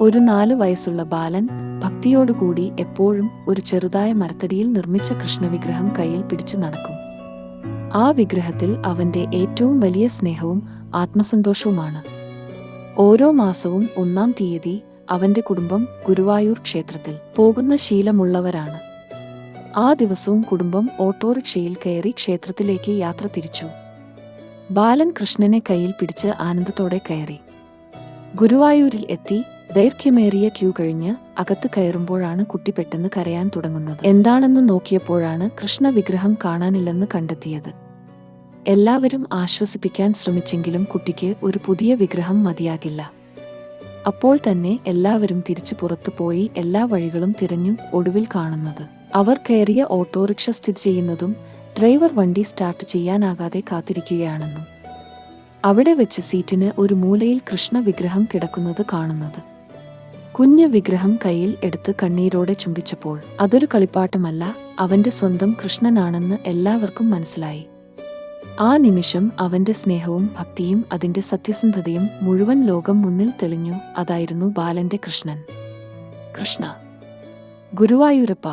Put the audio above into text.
ഒരു 4 വയസ്സുള്ള ബാലൻ ഭക്തിയോടുകൂടി എപ്പോഴും ഒരു ചെറുതായ മരത്തടിയിൽ നിർമ്മിച്ച കൃഷ്ണവിഗ്രഹം കയ്യിൽ പിടിച്ചു നടക്കും. ആ വിഗ്രഹത്തിൽ അവന്റെ ഏറ്റവും വലിയ സ്നേഹവും ആത്മസന്തോഷവുമാണ്. ഓരോ മാസവും 1-ാം തീയതി അവന്റെ കുടുംബം ഗുരുവായൂർ ക്ഷേത്രത്തിൽ പോകുന്ന ശീലമുള്ളവരാണ്. ആ ദിവസവും കുടുംബം ഓട്ടോറിക്ഷയിൽ കയറി ക്ഷേത്രത്തിലേക്ക് യാത്ര തിരിച്ചു. ബാലൻ കൃഷ്ണനെ കയ്യിൽ പിടിച്ച് ആനന്ദത്തോടെ കയറി. ഗുരുവായൂരിൽ എത്തി ദൈർഘ്യമേറിയ ക്യൂ കഴിഞ്ഞ് അകത്ത് കയറുമ്പോഴാണ് കുട്ടി പെട്ടെന്ന് കരയാൻ തുടങ്ങുന്നത്. എന്താണെന്ന് നോക്കിയപ്പോഴാണ് കൃഷ്ണ വിഗ്രഹം കാണാനില്ലെന്ന് കണ്ടെത്തിയത്. എല്ലാവരും ആശ്വസിപ്പിക്കാൻ ശ്രമിച്ചെങ്കിലും കുട്ടിക്ക് ഒരു പുതിയ വിഗ്രഹം മതിയാകില്ല. അപ്പോൾ തന്നെ എല്ലാവരും തിരിച്ചു പുറത്തു പോയി എല്ലാ വഴികളും തിരഞ്ഞു ഒടുവിൽ കാണുന്നത് അവർ കയറിയ ഓട്ടോറിക്ഷ സ്ഥിതി ചെയ്യുന്നതും ഡ്രൈവർ വണ്ടി സ്റ്റാർട്ട് ചെയ്യാനാകാതെ കാത്തിരിക്കുകയാണെന്നും അവിടെ വെച്ച് സീറ്റിന് ഒരു മൂലയിൽ കൃഷ്ണ വിഗ്രഹം കിടക്കുന്നത് കാണുന്നത്. കുഞ്ഞ് വിഗ്രഹം കയ്യിൽ എടുത്ത് കണ്ണീരോടെ ചുംബിച്ചപ്പോൾ അതൊരു കളിപ്പാട്ടമല്ല, അവന്റെ സ്വന്തം കൃഷ്ണനാണെന്ന് എല്ലാവർക്കും മനസ്സിലായി. ആ നിമിഷം അവന്റെ സ്നേഹവും ഭക്തിയും അതിന്റെ സത്യസന്ധതയും മുഴുവൻ ലോകം മുന്നിൽ തെളിഞ്ഞു. അതായിരുന്നു ബാലന്റെ കൃഷ്ണൻ. കൃഷ്ണ ഗുരുവായൂരപ്പ.